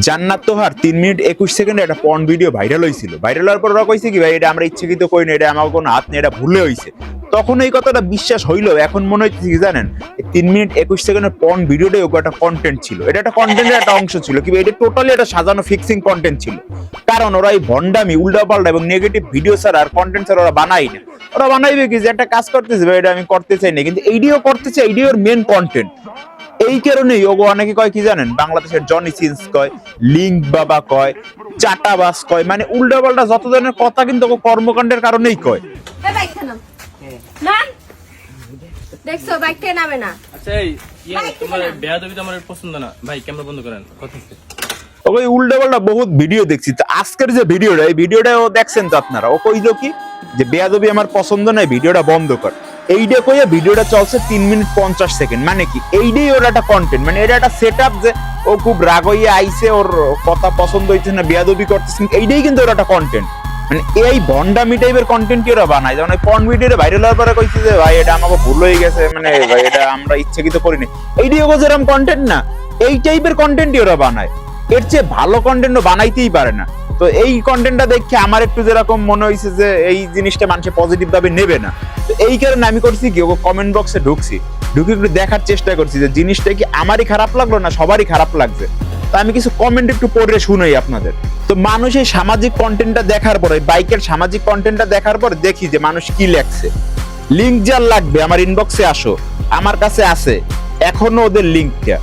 জান্নাত তোহার 3 মিনিট 21 সেকেন্ডে একটা পর্ন ভিডিও ভাইরাল হয়েছিল। ভাইরাল হওয়ার পর ওরা কইছে কি ভাই এটা আমরা ইচ্ছাকৃত করি না, এটা আমার কোনো হাত নেই, এটা ভুলে হয়েছে। তখন এই কথাটা বিশ্বাস হইলো, এখন মনে হচ্ছে কি জানেন, 3 মিনিট 21 সেকেন্ডের পর্ন ভিডিওটাই ওকে একটা কন্টেন্ট ছিল, এটা একটা কন্টেন্টের একটা অংশ ছিল, কি এটা টোটালি একটা সাজানো ফিক্সিং কন্টেন্ট ছিল। কারণ ওরা এই ভন্ডামি উল্টাপাল্টা এবং নেগেটিভ ভিডিও ছাড়া আর কন্টেন্ট ছাড়া ওরা বানাই না। ওরা বানাইবে কি যে একটা কাজ করতেছে ভাই এটা আমি করতে চাই না, কিন্তু এইডিও করতেছে, এইডিও ওর মেন কন্টেন্ট। এই কারণেই ওগো অনেকে কয় কি জানেন, বাংলাদেশের জনি সিন্স কয়, লিঙ্ক বাবা কয়, চাটাবাস কয়, মানে উল্টাপাল্টা যত ধরনের কথা কিন্তু ওগো কর্মকাণ্ডের কারণেই কয়। দেখছো বাইকটা নামে না। আচ্ছা এই তোমার বেয়াদবি তো আমার পছন্দ না ভাই, ক্যামেরা বন্ধ করেন কথা হচ্ছে। ওই উল্টাপাল্টা বহুত ভিডিও দেখছি, তো আজকের যে ভিডিওটা, এই ভিডিওটা ও দেখছেন তো আপনারা, ও কইলো কি যে বেয়াদবি আমার পছন্দ নয়, ভিডিওটা বন্ধ কর। এইটা কইয়া ভিডিওটা চলছে 3 মিনিট 50 সেকেন্ড। মানে কি এইটাই ওর একটা কন্টেন্ট, মানে এটা একটা সেট আপ যে ও খুব রাগ হইয়া আইছে, ওর কথা পছন্দ হইছে না, বেয়াদবি করতেছে, এইটাই কিন্তু ওর একটা কন্টেন্ট। মানে এই ভন্ডামি টাইপের কন্টেন্ট কি ওরা বানায়, যেমন এই পর্ন ভিডিওটা ভাইরাল হওয়ার পরে কইছে যে ভাই এটা আমাকে ভুল হয়ে গেছে, মানে ভাই এটা আমরা ইচ্ছাকৃত করিনি, এইটাই ওগো যেরকম কন্টেন্ট না, এই টাইপের কন্টেন্টই ওরা বানায়। এর চেয়ে ভালো কন্টেন্টও বানাইতেই পারে না। তো এই কন্টেন্টটা দেখে আমার একটু যেরকম মনে হয়েছে যে এই জিনিসটা মানুষে পজিটিভ ভাবে নেবে না, তো এই কারণে আমি করছি কি ও কমেন্ট বক্সে ঢুকছি, ঢুকে একটু দেখার চেষ্টা করছি যে জিনিসটা কি আমারই খারাপ লাগলো না সবারই খারাপ লাগছে। তো আমি কিছু কমেন্ট একটু পড়ে শুনাই আপনাদের। তো মানুষ এই সামাজিক কন্টেন্টটা দেখার পরে, বাইকের সামাজিক কন্টেন্টটা দেখার পর দেখি যে মানুষ কি লেখছে। লিঙ্ক যার লাগবে আমার ইনবক্সে আসো, আমার কাছে আছে এখনো ওদের লিঙ্কটা।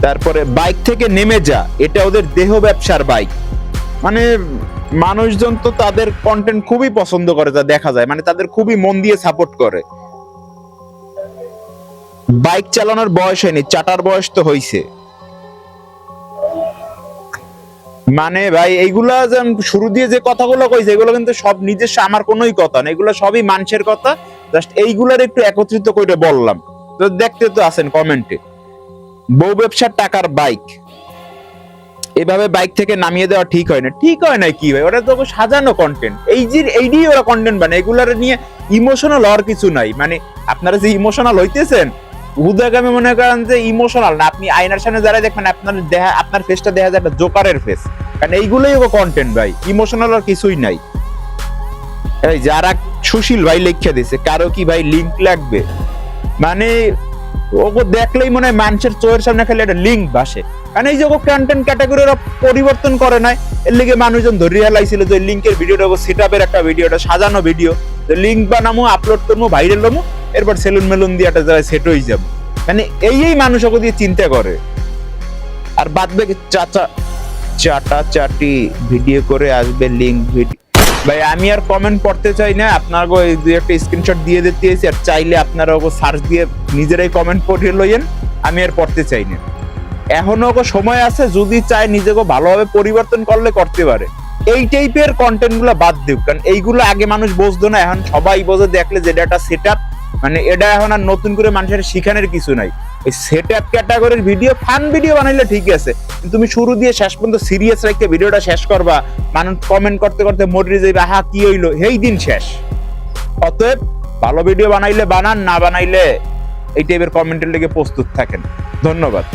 তারপরে বাইক থেকে নেমে যা, এটা ওদের দেহ ব্যবসার বাইক। মানে মানুষজন তো তাদের কন্টেন্ট খুবই পছন্দ করে, যা দেখা যায়, মানে তাদের খুবই মন দিয়ে সাপোর্ট করে। বাইক চালানোর বয়স হয়নি, চাটার বয়স তো হইছে। মানে ভাই এইগুলা যেমন শুরু দিয়ে যে কথাগুলো কইছে, এগুলো কিন্তু সব নিজস্ব আমার কোনোই কথা না, এগুলো সবই মানুষের কথা, জাস্ট এইগুলার একটু একত্রিত করে বললাম। তো দেখতে তো আছেন কমেন্টে, বউ ব্যবসার টাকার বাইক, এভাবে বাইক থেকে নামিয়ে দেওয়া ঠিক হয় না। ঠিক হয় না কি ভাই, ওরা তো সাজানো কন্টেন্ট, এইডি ওরা কন্টেন্ট বানায়, এগুলার নিয়ে ইমোশনাল হওয়ার কিছু নাই। মানে আপনারা যে ইমোশনাল হইতেছেন, উদাগামী মনে করেন যে ইমোশনাল না, আপনি আয়নার সামনে যারা দেখবেন আপনার ফেসটা দেখা যায় একটা জোকারের ফেস, কারণ এইগুলোই ওগো কন্টেন্ট ভাই, ইমোশনাল আর কিছুই নাই। এই যারা সুশীল ভাই লেখা দিছে, কারো কি ভাই লিঙ্ক লাগবে, মানে ওকে দেখলেই মনে হয় মানুষের চোখের সামনে খালি একটা লিঙ্ক ভাসে। কারণ এই যে কন্টেন্ট ক্যাটাগরি ওরা পরিবর্তন করে নাই, এর লিগে মানুষজন ধরিয়ে হেলাইছিল যে লিঙ্কের ভিডিওটা সেট আপের একটা ভিডিওটা সাজানো ভিডিও, লিঙ্ক বানামো, আপলোড করবো, ভাইরাল হবো, এরপর সেলুন মেলুন দিয়ে একটা জায়গায় সেট হয়ে যাবো। মানে এই মানুষ ওকে দিয়ে চিন্তা করে। আর বাদ বাকি চাটা চাটি ভিডিও করে আসবে লিঙ্ক ভিডিও। ভাই আমি আর কমেন্ট পড়তে চাই না, আপনাকে ওই দুই একটা স্ক্রিনশট দিয়ে দিতে চাইছি, আর চাইলে আপনারা ওকে সার্চ দিয়ে নিজেরাই কমেন্ট পড়ে লইয়েন, আমি আর পড়তে চাই না। এখনো ওকে সময় আছে, যদি চায় নিজেকে ভালোভাবে পরিবর্তন করলে করতে পারে। এই টাইপের কন্টেন্ট গুলো বাদ দিক, কারণ এইগুলো আগে মানুষ বুঝতো না, এখন সবাই বোঝে, দেখলে যে এটা সেট আপ, মানে এটা এখন আর নতুন করে মানুষের শিখানোর কিছু নাই। এই সেট আপ ক্যাটাগরির ভিডিও, ফান ভিডিও বানাইলে ঠিক আছে, কিন্তু তুমি শুরু দিয়ে শেষ পর্যন্ত সিরিয়াস রেখে ভিডিওটা শেষ করবা, মানুষ কমেন্ট করতে করতে মরে যাবে, আহা কি হইলো, এই দিন শেষ। অতএব ভালো ভিডিও বানাইলে বানান, না বানাইলে এই টাইপের কমেন্টের লেগে প্রস্তুত থাকেন। ধন্যবাদ।